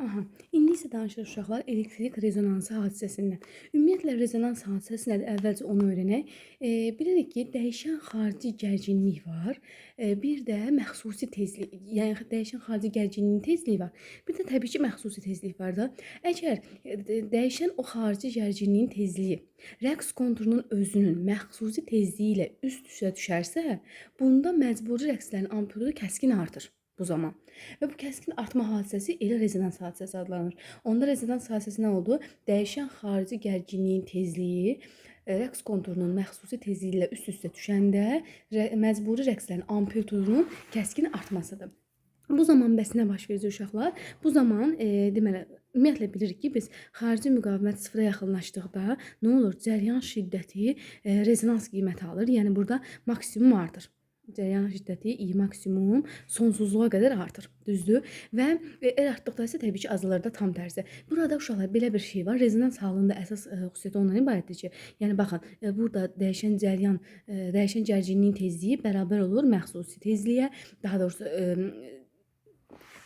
Aha, indi isə danışırıq uşaqlar elektrik rezonansı hadisəsindən. Ümumiyyətlə rezonans hadisəsi nədir? Əvvəlcə onu öyrənək. Bilirik ki, dəyişən xarici gərginlik var. Bir də məxsusi tezlik, yəni dəyişən xarici gərginliyin tezliyi var. Bir də təbii ki, məxsusi tezlik var da. Əgər dəyişən o xarici gərginliyin tezliyi rəqs konturunun özünün məxsusi tezliyi ilə üst-üstə düşərsə, bunda məcburi rəqslərin amplitudu kəskin artır bu zaman. Və bu kəskin artma hadisəsi elə rezonans hadisəsi adlanır. Onda rezonans hadisəsi nə oldu? Dəyişən xarici gərginliyin tezliyi rəqs konturunun məxsusi tezliyi ilə üst-üstə düşəndə məcburi rəqslərin amplitudunun kəskin artmasıdır. Bu zaman bəs nə baş verir uşaqlar? Bu zaman deməli ümumiyyətlə bilirik ki, biz xarici müqavimət sıfıra yaxınlaşdıqda nə olur? Cəryan şiddəti rezonans qiyməti alır. Yəni burada maksimum artır. Cəryan şiddəti I maksimum sonsuzluğa qədər artır, düzdür? Və R artdıqda isə təbii ki, azalır da tam tərsi. Burada uşaqlar belə bir şey var. Rezonans halında əsas xüsusiyyəti ondan ibarətdir ki, yəni baxın, burada dəyişən gərginliyin tezliyi bərabər olur məxsusi tezliyə, daha doğrusu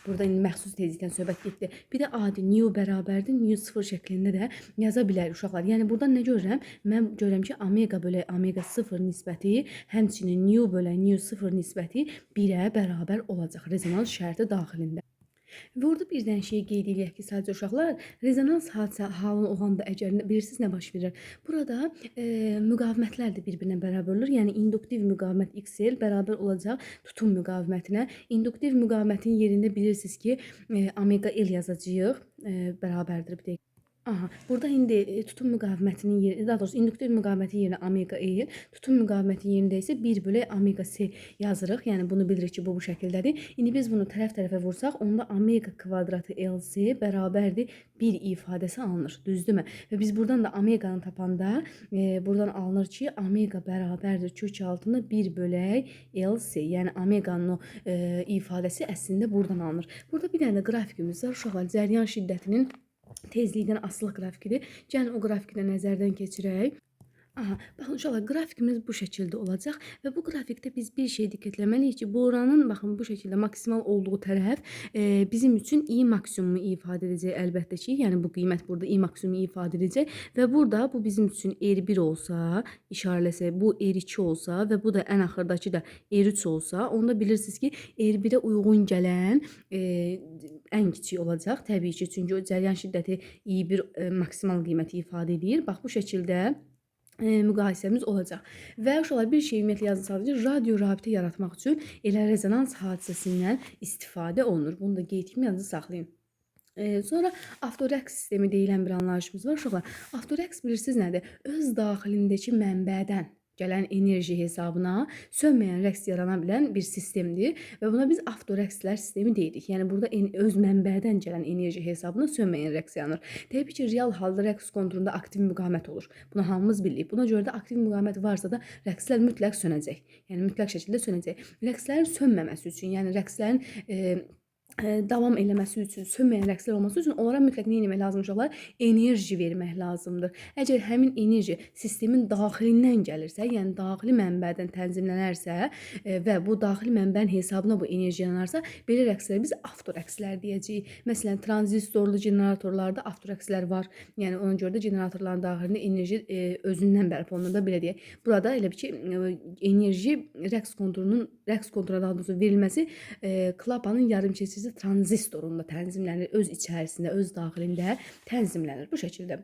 burada indi məxsusi tezlikdən söhbət getdi. Bir də adi nu bərabərdir, nu 0 şəklində də yaza bilərik uşaqlar. Yəni buradan nə görürəm? Mən görürəm ki, omega bölə omega 0 nisbəti, həmçinin nu bölə nu 0 nisbəti 1-ə bərabər olacaq rezonans şərti daxilində. Və orada bir dənə şey qeyd edək ki, sadəcə uşaqlar, rezonans hadisə halını olanda əgər bilirsiniz nə baş verir? Burada müqavimətlər də bir-birinə bərabər olur. Yəni induktiv müqavimət XL bərabər olacaq tutum müqavimətinə. İnduktiv müqavimətin yerində bilirsiniz ki, omega L yazacağıq, bərabərdir bir də. Aha, burada indi tutum müqavimətinin yeri, daha doğrusu induktiv müqavimətin yerinə omega L, tutum müqavimətin yerində isə 1 bölü omega C yazırıq. Yəni bunu bilirik ki, bu şəkildədir. İndi biz bunu tərəf-tərəfə vursaq, onda omega kvadratı LC bərabərdir 1 ifadəsi alınır. Düzdürmü? Və biz buradan da omeganı tapanda buradan alınır ki, omega bərabərdir kök altında 1 bölək LC. Yəni omeganın o ifadəsi əslində buradan alınır. Burada bir dənə də qrafikimiz var. Uşaqlar, cəryan şiddətinin tezlikdən asılı qrafikidir. Gəlin o qrafiki də nəzərdən keçirək. Aha, baxın uşaqlar, qrafikimiz bu şəkildə olacaq və bu qrafikdə biz bir şey diqqətləməliyik ki, boranın baxın bu şəkildə maksimal olduğu tərəf bizim üçün I maksimumu ifadə edəcək əlbəttə ki, yəni bu qiymət burada I maksimumu ifadə edəcək və burada bu bizim üçün R1 olsa, işarələsək bu R2 olsa və bu da ən axırdakı da R3 olsa, onda bilirsiniz ki, R1-ə uyğun gələn ən kiçik olacaq təbii ki, çünki o cəryan şiddəti I1 maksimal qiyməti ifadə edir. Bax bu şəkildə müqayisəmiz olacaq. Və uşaqlar, bir şey ümumiyyətlə yazın sadəcə, radio rabitə yaratmaq üçün elə rezonans hadisəsindən istifadə olunur. Bunu da qeyd kimi yazı saxlayın. Sonra avtorəqs sistemi deyilən bir anlayışımız var uşaqlar. Avtorəqs bilirsiniz nədir? Öz daxilindəki mənbədən gələn enerji hesabına sönməyən rəqs yarana bilən bir sistemdir və buna biz avtorəqslər sistemi deyirik. Yəni burada öz mənbədən gələn enerji hesabına sönməyən rəqs yanır. Təbii ki, real halda rəqs konturunda aktiv müqavimət olur. Bunu hamımız bilirik. Buna görə də aktiv müqavimət varsa da rəqslər mütləq sönəcək. Yəni mütləq şəkildə sönəcək. Rəqslərin sönməməsi üçün, yəni rəqslərin davam eləməsi üçün, sönməyən rəqslər olması üçün onlara mütləq nə etmək lazımdır uşaqlar? Enerji vermək lazımdır. Əgər həmin enerji sistemin daxilindən gəlirsə, yəni daxili mənbədən tənzimlənərsə və bu daxili mənbənin hesabına bu enerji yanarsa, belə rəqslərə biz avtorəqslər deyəcəyik. Məsələn, tranzistorlu generatorlarda avtorəqslər var. Yəni ona görə də generatorların daxilində enerji özündən bərpa olunur da, belə deyək. Burada elə bir ki, enerji rəqs konturuna daha doğrusu verilməsi klapanın yarımkəsici tranzistorunda tənzimlənir, öz içərisində, öz daxilində tənzimlənir bu şəkildə.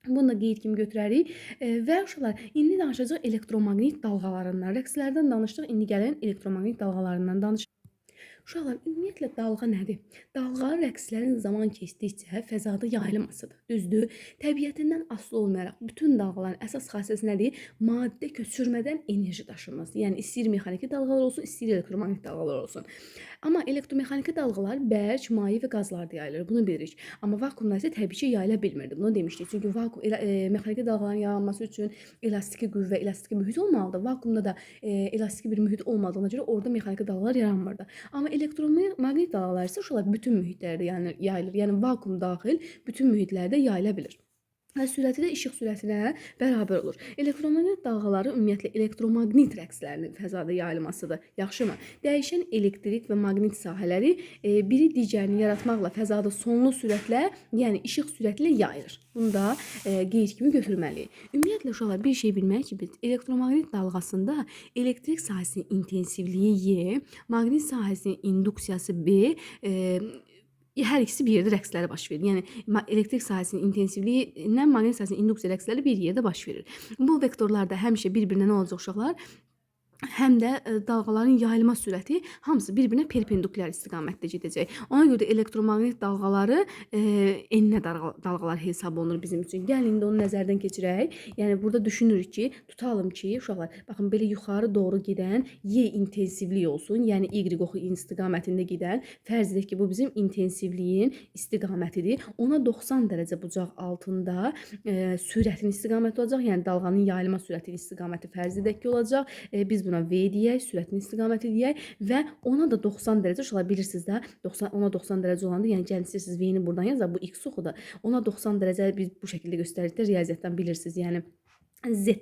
Bunu da qeyd kimi götürərik və uşaqlar, indi danışacaq elektromaqnit dalğalarından. Rəqslərdən danışdıq, indi gəlin elektromaqnit dalğalarından danışaq. Uşaqlar, ümumiyyətlə dalğa nədir? Dalğa rəqslərin zaman keçdikcə fəzada yayılmasıdır. Düzdür? Təbiətindən asılı olmayaraq bütün dalğaların əsas xassəsi nədir? Maddə köçürmədən enerji daşınması. Yəni istəyir mexaniki dalğalar olsun, istəyir elektromaqnit dalğalar olsun. Amma elektromexaniki dalğalar bərk, maye və qazlarda yayılır. Bunu bilirik. Amma vakuumda isə təbii ki, yayıla bilmirdi. Bunu demişdik. Çünki mexaniki dalğaların yayılması üçün elastiki qüvvə, elastiki mühit olmalıdır. Vakuumda da elastiki bir mühit olmadığına görə orada mexaniki dalğalar yaranmırdı. Amma elektromaqnit dalğalar isə uşaqlar bütün mühitlərdə yayılır. Yəni vakuum daxil bütün mühitlərdə yayıla bilir. və sürəti də işıq sürətinə bərabər olur. Elektromaqnit dalğaları ümumiyyətlə elektromaqnit rəqslərinin fəzada yayılmasıdır. Yaxşımı? Dəyişən elektrik və maqnit sahələri biri digərini yaratmaqla fəzada sonlu sürətlə, yəni işıq sürəti ilə yayılır. Bunu da qeyd kimi götürməliyik. Ümumiyyətlə uşaqlar bir şey bilməliyik ki, biz elektromaqnit dalğasında elektrik sahəsinin intensivliyi Y, maqnit sahəsinin induksiyası B, hər ikisi bir yerdə rəqsləri baş verir. Yəni elektrik sahəsinin intensivliyi ilə maqnit sahəsinin induksiya rəqsləri bir yerdə baş verir. Bu vektorlar da həmişə bir-birinə nə olacaq uşaqlar? Həm də dalğaların yayılma sürəti hamısı bir-birinə perpendikulyar istiqamətdə gedəcək. Ona görə də elektromaqnit dalğaları enə dalğalar hesab olunur bizim üçün. Gəlin indi onu nəzərdən keçirək. Yəni burada düşünürük ki, tutalım ki, uşaqlar, baxın belə yuxarı doğru gedən Y intensivliyi olsun, yəni Y oxu istiqamətində gedən. Fərz edək ki, bu bizim intensivliyin istiqamətidir. Ona 90 dərəcə bucaq altında sürətin istiqaməti olacaq. Yəni dalğanın yayılma sürətinin istiqaməti fərz edək ki, olacaq. Biz buna V deyək, sürətin istiqaməti deyək və ona da 90 dərəcə uşaqlar bilirsiniz də, ona 90 dərəcə olanda, yəni gəlin siz V-ni buradan yazaq, bu X oxudur. Ona 90 dərəcə biz bu şəkildə göstəririk də riyaziyyatdan bilirsiniz. Yəni Z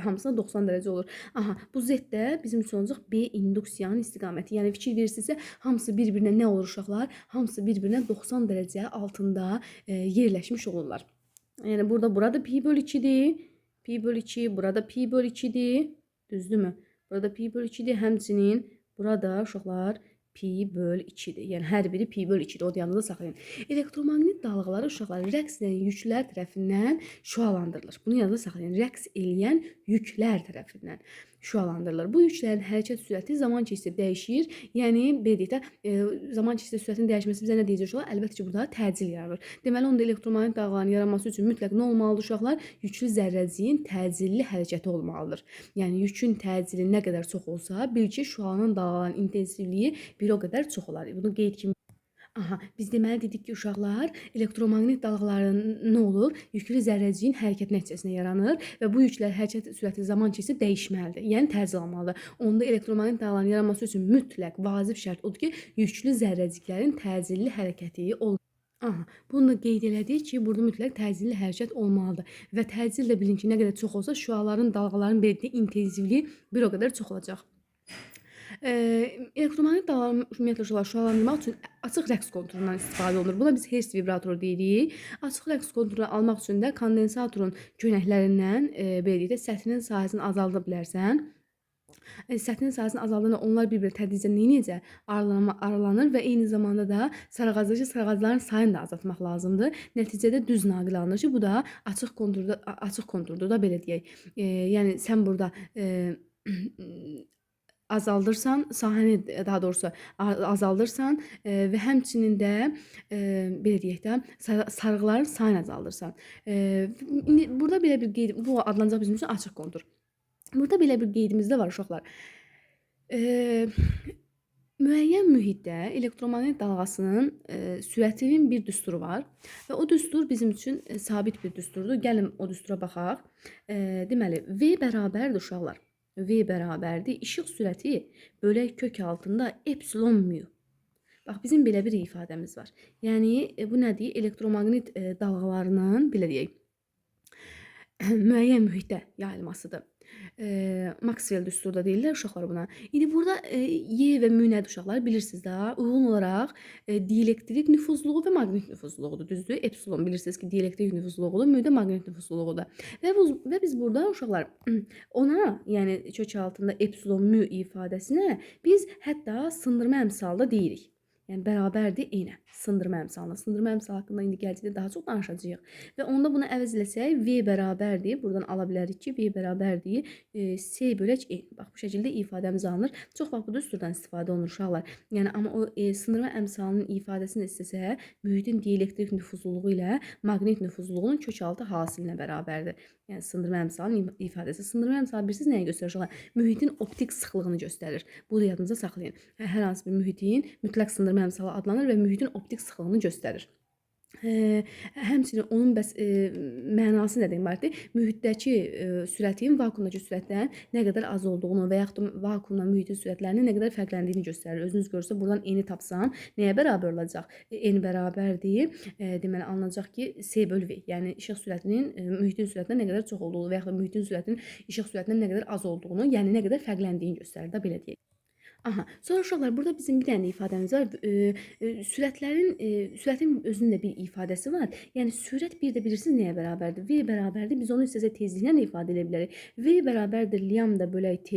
hamısına 90 dərəcə olur. Aha, bu Z də bizim üçün olacaq B induksiyanın istiqaməti. Yəni fikir verirsinizsə, hamısı bir-birinə nə olur uşaqlar? Hamısı bir-birinə 90 dərəcə altında yerləşmiş olurlar. Yəni burada pi bölü 2-dir. Pi bölü 2, burada pi bölü 2-dir. Düzdürmü? Burada pi bölü 2-dir. Həmçinin burada uşaqlar pi bölü 2-dir. Yəni hər biri pi bölü 2-dir. O yanında saxlayın. Elektromaqnit dalğaları uşaqlar rəqs edən yüklər tərəfindən şüalandırılır. Bunu yanında saxlayın. Rəqs eləyən yüklər tərəfindən şüalandırılır. Bu yüklərin hərəkət sürəti zaman keçdikcə dəyişir. Yəni belə deyək də, zaman keçdikcə sürətin dəyişməsi bizə nə deyəcək uşaqlar? Əlbəttə ki, burada təcil yaranır. Deməli, onda elektromaqnit dalğaların yaranması üçün mütləq nə olmalıdır uşaqlar? Yüklü zərrəciyin təcilli hərəkəti olmalıdır. Yəni yükün təcili nə qədər çox olsa, bil ki, şüalanan dalğaların intensivliyi bir o qədər çox olar. Bunu qeyd kimi. Aha, biz deməli dedik ki, uşaqlar, elektromaqnit dalğaları nə olur? Yüklü zərrəciyin hərəkəti nəticəsində yaranır və bu yüklər hərəkət sürəti zaman keçsə dəyişməlidir. Yəni təcil almalıdır. Onda elektromaqnit dalğaların yaranması üçün mütləq vacib şərt odur ki, yüklü zərrəciklərin təcilli hərəkəti olmalıdır. Aha, bunu da qeyd elədik ki, burada mütləq təcilli hərəkət olmalıdır. Və təcil də bilin ki, nə qədər çox olsa, şüaların, dalğaların belirtdiyi intensivliyi bir o qədər çox olacaq. Elektromaqnit dalğaların ümumiyyətlə şüalandırmaq üçün açıq rəqs konturundan istifadə olunur. Buna biz Hertz vibratoru deyirik. Açıq rəqs konturunu almaq üçün də kondensatorun köynəklərindən belə deyək də səthinin sahəsini azalda bilərsən. Səthinin sahəsini azaldığında onlar bir-biri tədricən necə aralanır və eyni zamanda da sarıqazların sayını da azaltmaq lazımdır. Nəticədə düz naqil alınır ki, bu da açıq konturdur da belə deyək. Yəni sən burada azaldırsan, sahəni daha doğrusu azaldırsan və həmçinin də belə deyək də sarıqların sayını azaldırsan. Burada belə bir qeyd, bu adlanacaq bizim üçün açıq kontur. Burada belə bir qeydimiz də var uşaqlar. Müəyyən mühitdə elektromaqnit dalğasının sürətinin bir düsturu var və o düstur bizim üçün sabit bir düsturdur. Gəlin o düstura baxaq. Deməli, V bərabərdir uşaqlar. V bərabərdir. İşıq sürəti bölək kök altında epsilon mu. Bax, bizim belə bir ifadəmiz var. Yəni, bu nədir? Elektromaqnit dalğalarının, belə deyək, müəyyən mühitdə yayılmasıdır. Maxwell düsturu da deyirlər uşaqlar buna. İndi burada Y və mü nədir uşaqlar? Bilirsiniz də, uyğun olaraq dielektrik nüfuzluğu və maqnit nüfuzluğudur. Düzdür? Epsilon bilirsiniz ki, dielektrik nüfuzluğudur, mü də maqnit nüfuzluğudur. Və biz burada uşaqlar ona, yəni kök altında epsilon mü ifadəsinə biz hətta sındırma əmsalda deyirik. Yəni bərabərdir eynə. Sındırma əmsalına. Sındırma əmsalı haqqında indi gələcəkdə daha çox danışacağıq. Və onda bunu əvəz eləsək, V bərabərdir. Buradan ala bilərik ki, V bərabərdir S bölək E. Bax, bu şəkildə ifadəmiz alınır. Çox vaxt bu düsturdan istifadə olunur uşaqlar. Yəni, amma o sındırma əmsalının ifadəsini istəsə, mühitin dielektrik nüfuzluluğu ilə maqnit nüfuzluluğunun kök altı hasilinə bərabərdir. Yəni, sındırma əmsalının ifadəsi. Sındırma əmsalı bilirsiniz nəyə göstərir uşaqlar? Mühitin optik sıxlığını göstərir. Bu da yadınıza saxlayın. Hər hansı bir mühitin mütləq sındırma əmsalı adlanır və mühitin optik sıxlığını göstərir. Həmçinin onun mənası nədən ibarətdir? Mühitdəki sürətin vakuumdakı sürətdən nə qədər az olduğunu və yaxud da vakuumla mühitin sürətlərinin nə qədər fərqləndiyini göstərir. Özünüz görürsünüz, buradan n-i tapsam nəyə bərabər olacaq? N bərabərdir. Deməli alınacaq ki, c bölü v. Yəni işıq sürətinin mühitin sürətindən nə qədər çox olduğunu və yaxud da mühitin sürətinin işıq sürətindən nə qədər az olduğunu, yəni nə qədər fərqləndiyini göstərir də belə deyək. Aha, sonra uşaqlar burada bizim bir dənə ifadəmiz var. Sürətin özünün də bir ifadəsi var. Yəni sürət bir də bilirsiniz nəyə bərabərdir? V bərabərdir. Biz onu istəsək tezliklə də ifadə edə bilərik. V bərabərdir lambda bölək t.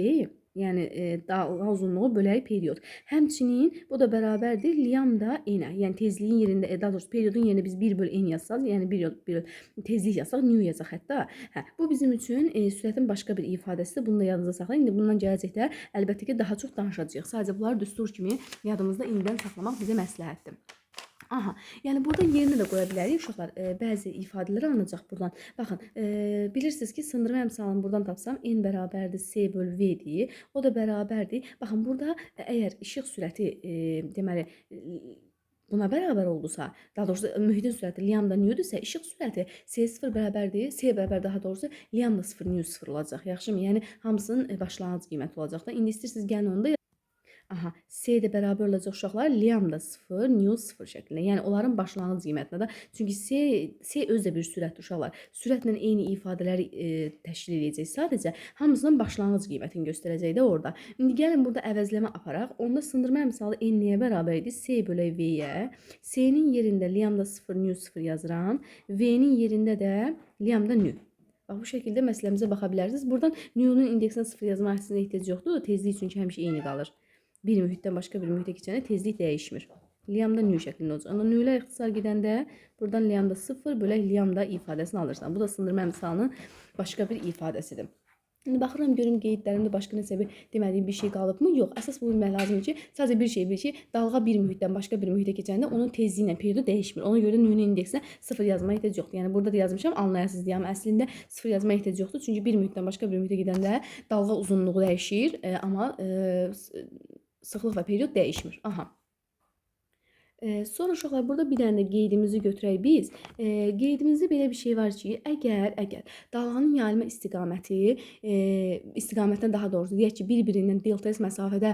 Yəni dalğa uzunluğu bölək period. Həmçinin bu da bərabərdir lambda n-ə. Yəni tezliyin yerində, daha doğrusu periodun yerində biz 1 bölü n yazsaq, yəni bir tezlik yazsaq, nu yazaq hətta. Bu bizim üçün sürətin başqa bir ifadəsidir. Bunu da yadınızda saxlayın. İndi bundan gələcəkdə əlbəttə ki, daha çox danışacağıq. Sadəcə bunları düstur kimi yadımızda indidən saxlamaq bizə məsləhətdir. Aha, yəni burada yerinə də qoya bilərik uşaqlar. Bəzi ifadələr alınacaq buradan. Baxın, bilirsiniz ki, sındırma əmsalını buradan tapsam n bərabərdir c bölü v-dir. O da bərabərdir. Baxın, burada əgər işıq sürəti deməli buna bərabər oldusa, daha doğrusu mühitin sürəti lambda newdursa, işıq sürəti c0 bərabərdir. C bərabər daha doğrusu lambda 0 new 0 olacaq. Yaxşımı? Yəni hamısının başlanğıc qiyməti olacaq da. İndi istəyirsiniz gəlin onu da aha, C də bərabər olacaq uşaqlar lambda 0, new 0 şəklində. Yəni onların başlanğıc qiymətinə də. Çünki C özü də bir sürətdir uşaqlar. Sürətlə eyni ifadələri təşkil edəcək. Sadəcə hamısının başlanğıc qiymətini göstərəcək də orada. İndi gəlin burada əvəzləmə aparaq. Onda sındırma əmsalı n nəyə bərabər idi? C bölü v-yə. C-nin yerində lambda 0, new 0 yazıram. V-nin yerində də lambda new. Bax, bu şəkildə məsələmizə baxa bilərsiniz. Buradan new'nun indeksinə 0 yazmaq əslində ehtiyac yoxdur. Tezlik çünki həmişə eyni qalır. Bir mühitdən başqa bir mühitə keçəndə tezlik dəyişmir. Lambda new şəklində olacaq. Amma new'lə ixtisar gedəndə buradan lambda 0 bölək lambda ifadəsini alırsan. Bu da sındırma əmsalının başqa bir ifadəsidir. İndi baxıram görüm qeydlərimdə başqa nəsə bir demədiyim bir şey qalıbmı? Yox. Əsas bu bilmək lazımdır ki, sadəcə bir şey bil ki, dalğa bir mühitdən başqa bir mühitə keçəndə onun tezliyi ilə periodu dəyişmir. Ona görə new'nun indeksinə 0 yazmaya ehtiyac yoxdur. Yəni burada da yazmışam, anlayasınız deyə, amma əslində 0 yazmaya ehtiyac yoxdur. Çünki bir mühitdən başqa bir mühitə gedəndə dalğa uzunluğu dəyişir, amma sıxlıq və period dəyişmir. Aha. Sonra uşaqlar burada bir dənə də qeydimizi götürək biz. Qeydimizdə belə bir şey var ki, əgər dalğanın yayılma istiqamətdən daha doğrusu deyək ki, bir-birindən delta s məsafədə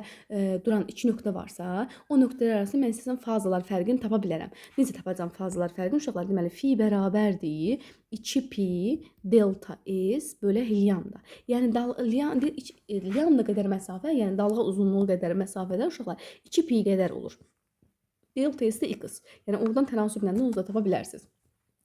duran iki nöqtə varsa, o nöqtələr arasında mən istəsəm fazalar fərqini tapa bilərəm. Necə tapacağam fazalar fərqini? Uşaqlar deməli fi bərabərdir 2pi delta s bölü lambda. Yəni lambda qədər məsafə, yəni dalğa uzunluğu qədər məsafədə uşaqlar 2pi qədər olur. Delta s də x. Yəni oradan tənasüblə də onu da tapa bilərsiniz.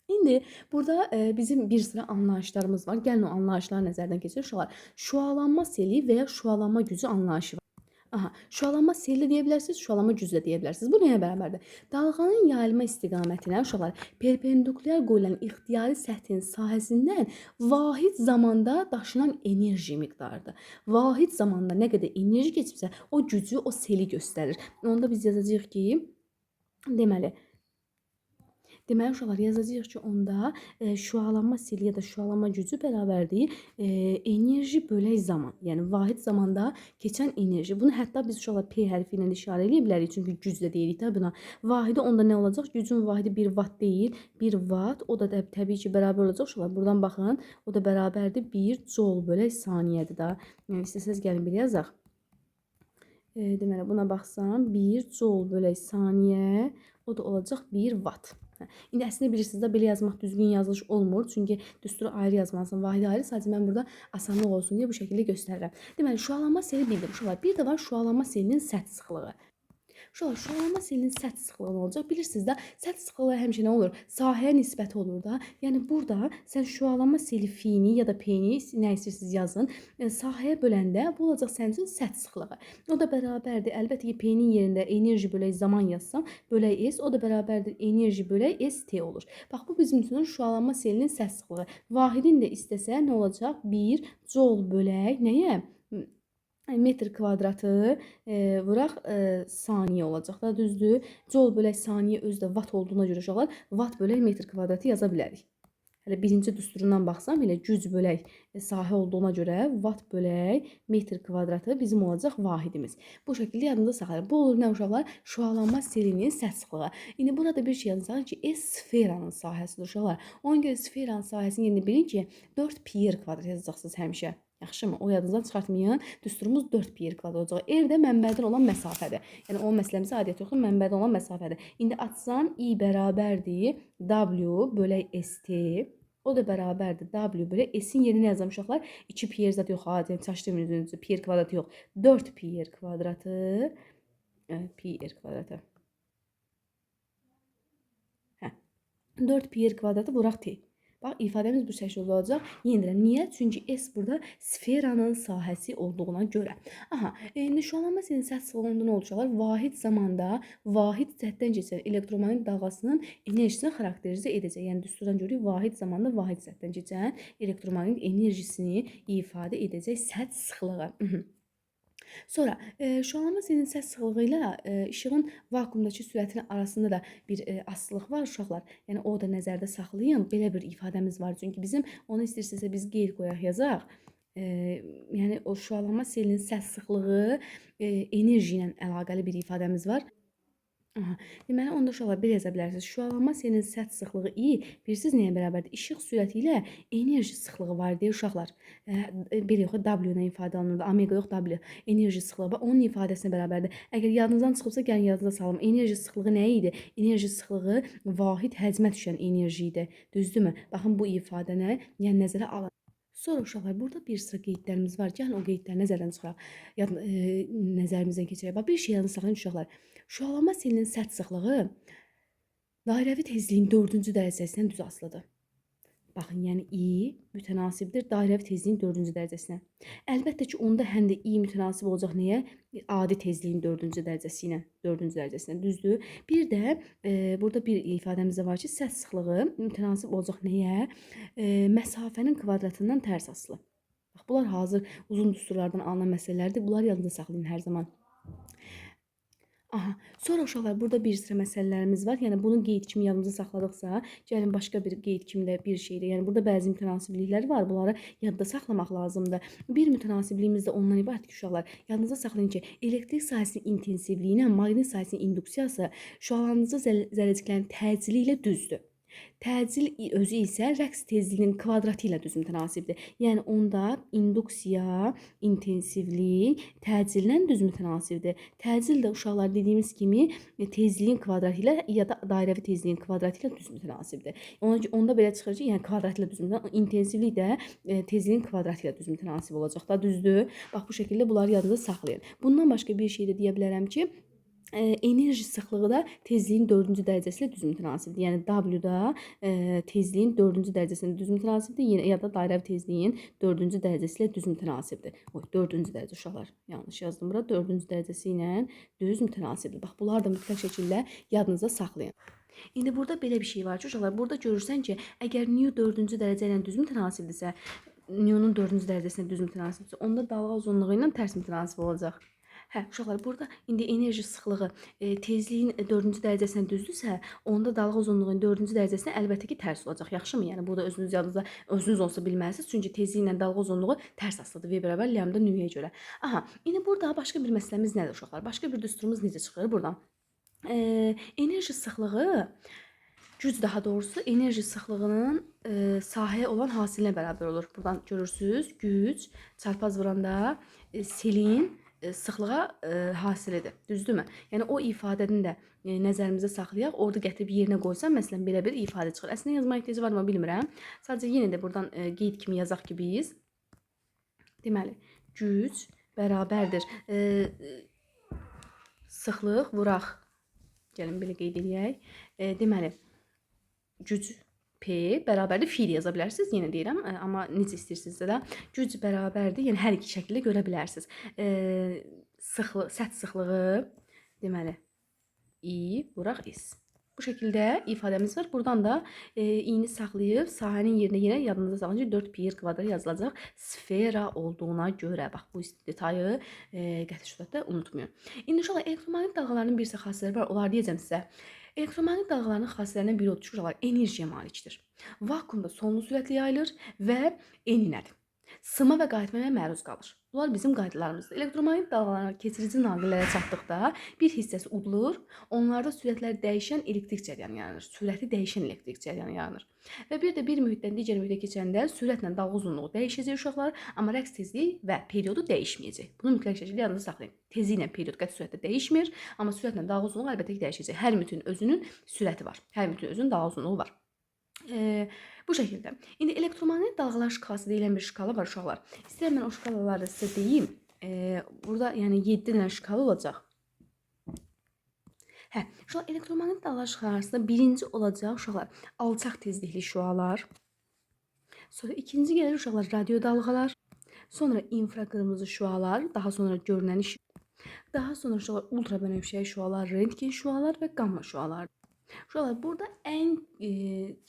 İndi burada bizim bir sıra anlayışlarımız var. Gəlin o anlayışları nəzərdən keçirir uşaqlar. Şüalanma seli və ya şüalanma gücü anlayışı var. Aha, şüalanma seli deyə bilərsiniz, şüalanma gücü də deyə bilərsiniz. Bu nəyə bərabərdir? Dalğanın yayılma istiqamətinə uşaqlar perpendikulyar qoyulan ixtiyari səthin sahəsindən vahid zamanda daşınan enerji miqdarıdır. Vahid zamanda nə qədər enerji keçibsə, o gücü, o seli göstərir. Onda biz yazacağıq ki, deməli uşaqlar yazacağıq ki, onda şüalanma seli ya da şüalanma gücü bərabərdir enerji bölək zaman. Yəni vahid zamanda keçən enerji. Bunu hətta biz uşaqlar P hərfi ilə işarə edə bilərik. Çünki güc də deyirik də buna. Vahidi onda nə olacaq? Gücün vahidi 1 watt deyil. 1 watt. O da təbii ki, bərabər olacaq uşaqlar. Buradan baxın. O da bərabərdir 1 joule bölək saniyədir da. Yəni istəsəz gəlin bir yazaq. Deməli buna baxsam 1 joule bölək saniyə. O da olacaq 1 watt. İndi əslində bilirsiniz də belə yazmaq düzgün yazılış olmur. Çünki düsturu ayrı yazmalısın, vahidi ayrı. Sadəcə mən burada asanlıq olsun deyə bu şəkildə göstərirəm. Deməli şüalanma seli bildim uşaqlar. Bir də var şüalanma selinin səth sıxlığı. Uşaqlar, şüalanma selinin səth sıxlığı nə olacaq? Bilirsiniz də, səth sıxlığı həmişə nə olur? Sahəyə nisbəti olur da. Yəni burada sən şüalanma seli f-ni ya da p-ni nə istəyirsiniz yazın. Sahəyə böləndə bu olacaq sənin üçün səth sıxlığı. O da bərabərdir. Əlbəttə ki, p-nin yerində enerji bölək zaman yazsam, bölək s, o da bərabərdir enerji bölək st olur. Bax, bu bizim üçün şüalanma selinin səth sıxlığı. Vahidin də istəsə nə olacaq? 1 joule bölək nəyə? Metr kvadratı vuraq saniyə olacaq da, düzdür. Joule bölək saniyə özü də watt olduğuna görə uşaqlar watt bölək metr kvadratı yaza bilərik. Hələ birinci düsturundan baxsam, elə güc bölək sahə olduğuna görə watt bölək metr kvadratı bizim olacaq vahidimiz. Bu şəkildə yadınızda saxlayın. Bu olur nə uşaqlar? Şüalanma selinin səth sıxlığı. İndi burada bir şey yazın ki, S sferanın sahəsidir uşaqlar. Ona görə sferanın sahəsini yeni bilin ki, 4 pi r kvadrat yazacaqsınız həmişə. Yaxşımı? O yadınızdan çıxartmayın. Düsturumuz 4 pi r kvadrat olacaq. R də mənbədən olan məsafədir. Yəni o məsələmizə aidiyyəti yoxdur, mənbədən olan məsafədir. İndi açsam I bərabərdir W bölək ST. O da bərabərdir W bölək S-in yerinə yazam uşaqlar. 2 pi r zat yox, yəni çaşdırmayın özünüzü. Pi r kvadratı yox. 4 pi r kvadratı. Pi r kvadratı. 4 pi r kvadratı vuraq T. Bax, ifadəmiz bu şəkildə olacaq. Yenildirəm. Niyə? Çünki S burada sferanın sahəsi olduğuna görə. Aha, indi şüalanma selinin səth sıxlığında nə olacaqlar? Vahid zamanda, vahid cəhddən keçən elektromaqnit dalğasının enerjisini xarakterizə edəcək. Yəni, düsturdan görürük, vahid zamanda, vahid cəhddən keçən elektromaqnit enerjisini ifadə edəcək səth sıxlığı. Sonra şüalanma selinin səth sıxlığı ilə işığın vakuumdakı sürətinin arasında da bir asılılıq var uşaqlar. Yəni o da nəzərdə saxlayın. Belə bir ifadəmiz var. Çünki bizim onu istəyirsinizsə biz qeyd qoyaq yazaq. Yəni o şüalanma selinin səth sıxlığı enerji ilə əlaqəli bir ifadəmiz var. Aha. Deməli, onda uşaqlar belə yaza bilərsiniz. Şüalanma selinin səth sıxlığı I, bilirsiniz nəyə bərabərdir? İşıq sürəti ilə enerji sıxlığı var deyə uşaqlar. Belə yox, W ilə ifadə olunur. Omega yox, W. Enerji sıxlığı onun ifadəsinə bərabərdir. Əgər yadınızdan çıxıbsa, gəlin yadınıza salım. Enerji sıxlığı nə idi? Enerji sıxlığı vahid həcmə düşən enerji idi. Düzdürmü? Baxın, bu ifadə nə? Yəni nəzərə alın. Sonra uşaqlar, burada bir sıra qeydlərimiz var. Gəlin o qeydləri nəzərdən çıxaraq, nəzərimizdən keçirək. Bax, bir şey yadınızda saxlayın uşaqlar. Şüalanma selinin səth sıxlığı dairəvi tezliyin 4-cü dərəcəsindən düz asılıdır. Baxın, yəni I mütənasibdir dairəvi tezliyin 4-cü dərəcəsinə. Əlbəttə ki, onda həm də I mütənasib olacaq nəyə? Adi tezliyin 4-cü dərəcəsi ilə, 4-cü dərəcəsinə, düzdür? Bir də burada bir ifadəmiz var ki, səth sıxlığı mütənasib olacaq nəyə? Məsafənin kvadratından tərs asılı. Bax, bunlar hazır uzun düsturlardan alınan məsələlərdir. Bunları yadınızda saxlayın hər zaman. Aha. Sonra uşaqlar, burada bir sıra məsələlərimiz var. Yəni bunu qeyd kimi yadımıza saxladıqsa, gəlin başqa bir qeyd kimi də bir şeydir. Yəni burada bəzi mütənasibliklər var. Bunları yadda saxlamaq lazımdır. Bir mütənasibliyimiz də ondan ibarətdir ki, uşaqlar, yadınıza saxlayın ki, elektrik sahəsinin intensivliyi ilə maqnit sahəsinin induksiyası şüalanıcı zərrəciklərin təcili ilə düzdür. Təcil özü isə rəqs tezliyinin kvadratı ilə düz mütənasibdir. Yəni onda induksiya, intensivlik təcillə düz mütənasibdir. Təcil də uşaqlar dediyimiz kimi tezliyin kvadratı ilə ya da dairəvi tezliyin kvadratı ilə düz mütənasibdir. Onda belə çıxır ki, yəni kvadrat ilə düz mütənasib, intensivlik də tezliyin kvadratı ilə düz mütənasib olacaq da, düzdür? Bax, bu şəkildə bunları yadınızda saxlayın. Bundan başqa bir şey də deyə bilərəm ki, enerji sıxlığı da tezliyin 4-cü dərəcəsi ilə düz mütənasibdir. Yəni W da tezliyin 4-cü dərəcəsi ilə düz mütənasibdir, ya da dairəvi tezliyin 4-cü dərəcəsi ilə düz mütənasibdir. 4-cü dərəcə uşaqlar. Yanlış yazdım bura. 4-cü dərəcəsi ilə düz mütənasibdir. Bax, bunları da mütləq şəkildə yadınızda saxlayın. İndi burada belə bir şey var ki, uşaqlar, burada görürsən ki, əgər nu 4-cü dərəcə ilə düz mütənasibdirsə, nu'nun 4-cü dərəcəsinə düz mütənasibdirsə, onda dalğa uzunluğu ilə tərs mütənasib olacaq. Hə, uşaqlar, burada indi enerji sıxlığı tezliyin 4-cü dərəcəsinə düzdürsə, onda dalğa uzunluğunun 4-cü dərəcəsinə əlbəttə ki, tərs olacaq. Yaxşımı? Yəni burada özünüz yadınızda, özünüz olsa bilməlisiniz. Çünki tezliyi ilə dalğa uzunluğu tərs asılıdır. V bərabər lambda nüyə görə. Aha, indi burada başqa bir məsələmiz nədir uşaqlar? Başqa bir düsturumuz necə çıxır buradan? Enerji sıxlığı, güc daha doğrusu enerji sıxlığının sahəyə olan hasilinə bərabər olur. Buradan görürsünüz, güc çarpaz vuranda selin sıxlığa hasilidir. Düzdürmü? Yəni o ifadəni də nəzərimizə saxlayaq. Orada gətirib yerinə qoysam, məsələn, belə bir ifadə çıxır. Əslində yazmaq ehtiyacı var mı bilmirəm. Sadəcə yenə də buradan qeyd kimi yazaq ki biz. Deməli, güc bərabərdir. Sıxlıq vuraq. Gəlin belə qeyd edək. Deməli, güc P bərabərdir fiil yaza bilərsiniz. Yenə deyirəm, amma necə istəyirsinizsə də güc bərabərdir. Yəni hər iki şəkildə görə bilərsiniz. Səth sıxlığı deməli I vuraq S. Bu şəkildə ifadəmiz var. Buradan da i'ni saxlayıb sahənin yerinə yenə yadınızda saxlayın ki 4 pi r kvadrat yazılacaq sfera olduğuna görə. Bax, bu detayı qəti surətdə unutmayın. İndi uşaqlar, elektromaqnit dalğalarının bir sıra xassələri var. Onları deyəcəm sizə. Elektromaqnit dalğalarının xassələrindən biri odur ki, uşaqlar enerjiyə malikdir. Vakuumda sonsuz sürətlə yayılır və eninədir. Sıma və qayıtmaya məruz qalır. Bunlar bizim qaydalarımızdır. Elektromaqnit dalğaları keçirici naqillərə çatdıqda bir hissəsi udulur, onlarda sürətlər dəyişən elektrik cəryanı yaranır. Sürəti dəyişən elektrik cəryanı yaranır. Və bir də bir mühitdən digər mühitə keçəndə sürətlə dalğa uzunluğu dəyişəcək uşaqlar, amma rəqs tezliyi və periodu dəyişməyəcək. Bunu mütləq şəkildə yadınızda saxlayın. Tezliklə period qəti sürətdə dəyişmir, amma sürətlə dalğa uzunluğu əlbəttə ki dəyişəcək. Hər mühitin özünün sürəti var. Hər mühitin özünün dalğa uzunluğu var. Bu şəkildə. İndi elektromaqnit dalğalar şkalası deyilən bir şkala var uşaqlar. İstəyirəm mən o şkalaları sizə deyim. Burada yəni 7 dənə şkala olacaq. Uşaqlar elektromaqnit dalğalar şkalasında birinci olacaq uşaqlar alçaq tezlikli şüalar. Sonra ikinci gəlir uşaqlar radio dalğalar. Sonra infraqırmızı şüalar, daha sonra görünən işıq. Daha sonra uşaqlar ultrabənövşəyi şüalar, rentgen şüalar və qamma şüalar. Uşaqlar burada ən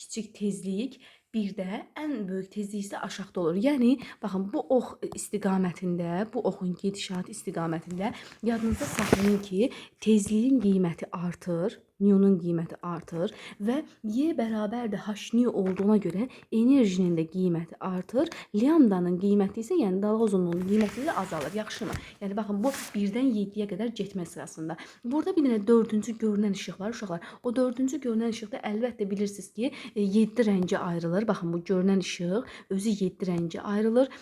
kiçik tezlik, bir də ən böyük tezlik isə aşağıda olur. Yəni baxın bu ox istiqamətində, bu oxun gedişat istiqamətində yadınızda saxlayın ki, tezliyin qiyməti artır, niyonun qiyməti artır və y bərabərdir h-niyo olduğuna görə enerjinin də qiyməti artır. Lambdanın qiyməti isə, yəni dalğa uzunluğunun qiyməti ilə azalır. Yaxşımı? Yəni baxın bu 1-dən 7-yə qədər getmə sırasında. Burada bir dənə dördüncü görünən işıq var uşaqlar. O dördüncü görünən işıqda əlbəttə bilirsiniz ki, 7 rəngi ayrılır. Baxın bu görünən işıq özü 7 rəngi ayrılır.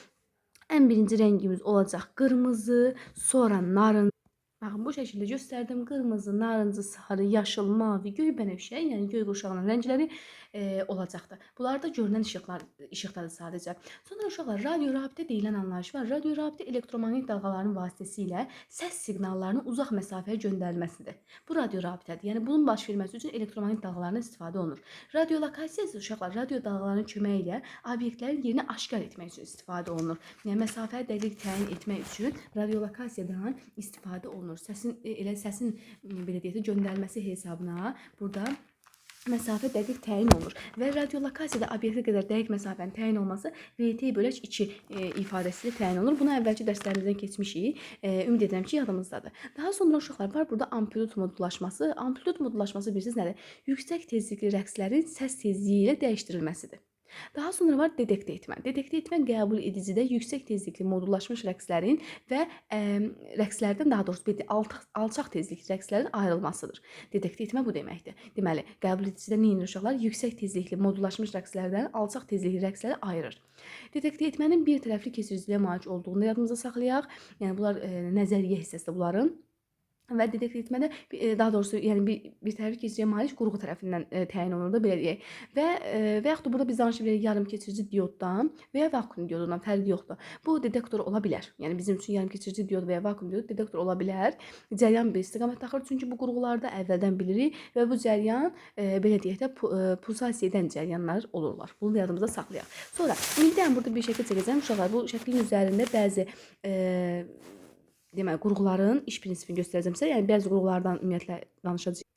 Ən birinci rəngimiz olacaq qırmızı, sonra narıncı. Baxın bu şəkildə göstərdim. Qırmızı, narıncı, sarı, yaşıl, mavi, göy bənövşə, yəni göy qurşağının rəngləri olacaqdır. Bunlar da görünən işıqdadır sadəcə. Sonra uşaqlar radio rabitə deyilən anlayış var. Radio rabitə elektromaqnit dalğaların vasitəsilə səs siqnallarının uzaq məsafəyə göndərilməsidir. Bu radio rabitədir. Yəni bunun baş verməsi üçün elektromaqnit dalğalarından istifadə olunur. Radiolokasiya isə uşaqlar radio dalğalarının köməyi ilə obyektlərin yerini aşkar etmək üçün istifadə olunur. Yəni məsafəni dəqiq təyin etmək üçün radiolokasiyadan istifadə olunur. Səsin belə deyək də göndərilməsi hesabına burada məsafə dəqiq təyin olunur və radiolokasiyada obyektə qədər dəqiq məsafənin təyin olması VT/2 ifadəsilə təyin olunur. Bunu əvvəlki dərslərimizdən keçmişik. Ümid edirəm ki, yadımızdadır. Daha sonra uşaqlar var burada amplitud modullaşması. Amplitud modullaşması bilirsiniz nədir? Yüksək tezlikli rəqslərin səs tezliyi ilə dəyişdirilməsidir. Daha sonra var detektə etmə. Detektə etmə qəbul edicidə yüksək tezlikli modullaşmış rəqslərin və rəqslərdən daha doğrusu alçaq tezlikli rəqslərin ayrılmasıdır. Detektə etmə bu deməkdir. Deməli, qəbul edicidə nə edir uşaqlar? Yüksək tezlikli modullaşmış rəqslərdən alçaq tezlikli rəqsləri ayırır. Detektə etmənin bir tərəfli keçiriciliyə malik olduğunu da yadımıza saxlayaq. Yəni bunlar nəzəriyyə hissəsidir bunların. Və detektə etmədə daha doğrusu yəni bir tərəfli keçiriciyə malik qurğu tərəfindən təyin olunur da belə deyək. Və yaxud da burada biz danışıq edirik yarım keçirici dioddan və ya vakuum diodundan fərqi yoxdur. Bu detektor ola bilər. Yəni bizim üçün yarım keçirici diod və ya vakuum diod detektor ola bilər. Cəryan bir istiqamət taxır, çünki bu qurğularda əvvəldən bilirik və bu cəryan belə deyək də pulsasiya edən cəryanlar olurlar. Bunu da yadımızda saxlayaq. Sonra indi burada bir şəkil çəkəcəm uşaqlar. Bu şəklin üzərində bəzi deməli qurğuların iş prinsipini göstərəcəm sizə. Yəni bəzi qurğulardan ümumiyyətlə danışacağıq.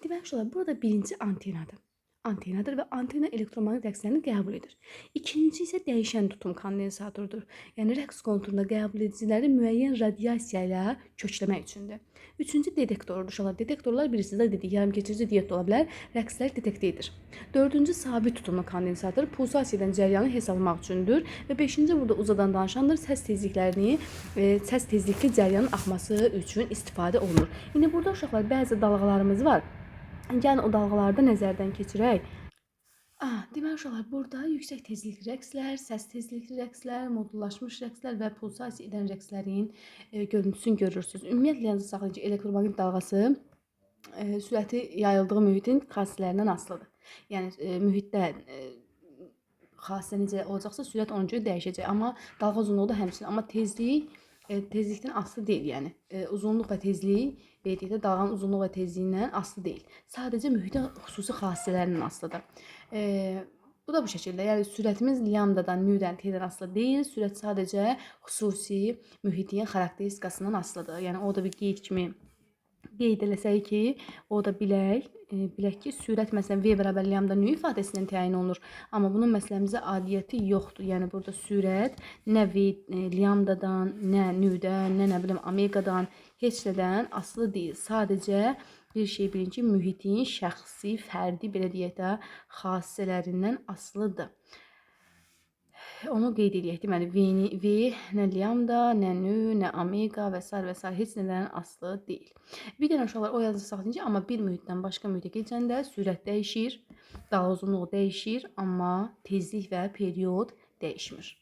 Deməli uşaqlar burada birinci antenadır. Antenadır və antena elektromaqnit rəqslərini qəbul edir. İkinci isə dəyişən tutum kondensatordur. Yəni rəqs konturunda qəbul ediciləri müəyyən radiasiya ilə kökləmək üçündür. Üçüncü detektordur uşaqlar. Detektorlar bilirsiniz də dedik, yarım keçirici diod ola bilər, rəqslər detektə edir. Dördüncü sabit tutumlu kondensator pulsasiyadan cəryanı hesablamaq üçündür və beşinci burada uzadan danışandır, səs tezlikli cəryanın axması üçün istifadə olunur. İndi burada uşaqlar bəzi dalğalarımız var. Yəni o dalğalarda nəzərdən keçirək. Deməli uşaqlar burada yüksək tezlikli rəqslər, səs tezlikli rəqslər, modullaşmış rəqslər və pulsasiya edən rəqslərin görüntüsünü görürsünüz. Ümumiyyətlə yalnız saxlayın ki, elektromaqnit dalğası sürəti yayıldığı mühitin xassələrindən asılıdır. Yəni mühitdə xassilə necə olacaqsa sürət ona görə dəyişəcək. Amma dalğa uzunluğu da həmçinin. Amma tezlikdən asılı deyil, yəni uzunluq və tezlik belirtdikdə dalğanın uzunluq və tezliyindən asılı deyil. Sadəcə mühitin xüsusi xassələrindən asılıdır. Bu da bu şəkildə, yəni sürətimiz lambdadan, newdən, t-dən asılı deyil. Sürət sadəcə xüsusi mühitin xarakteristikasından asılıdır. Yəni o da bir qeyd kimi qeyd eləsək ki, o da bilək ki, sürət məsələn v bərabər lambda nü ifadəsindən təyin olunur. Amma bunun məsələmizə adiyyəti yoxdur. Yəni burada sürət nə lambdadan, nə nüdən, nə bilim omeqadan, heç nədən asılı deyil. Sadəcə bir şey bilin ki, mühitin şəxsi, fərdi, belə deyək də, xassələrindən asılıdır. Onu qeyd eləyək. Deməli, V nə lambda, nə nü, nə omega və s. və s. heç nədən asılı deyil. Bir dənə uşaqlar o yazını saxlayın ki, amma bir mühitdən başqa mühitə keçəndə sürət dəyişir, dal uzunluğu dəyişir, amma tezlik və period dəyişmir.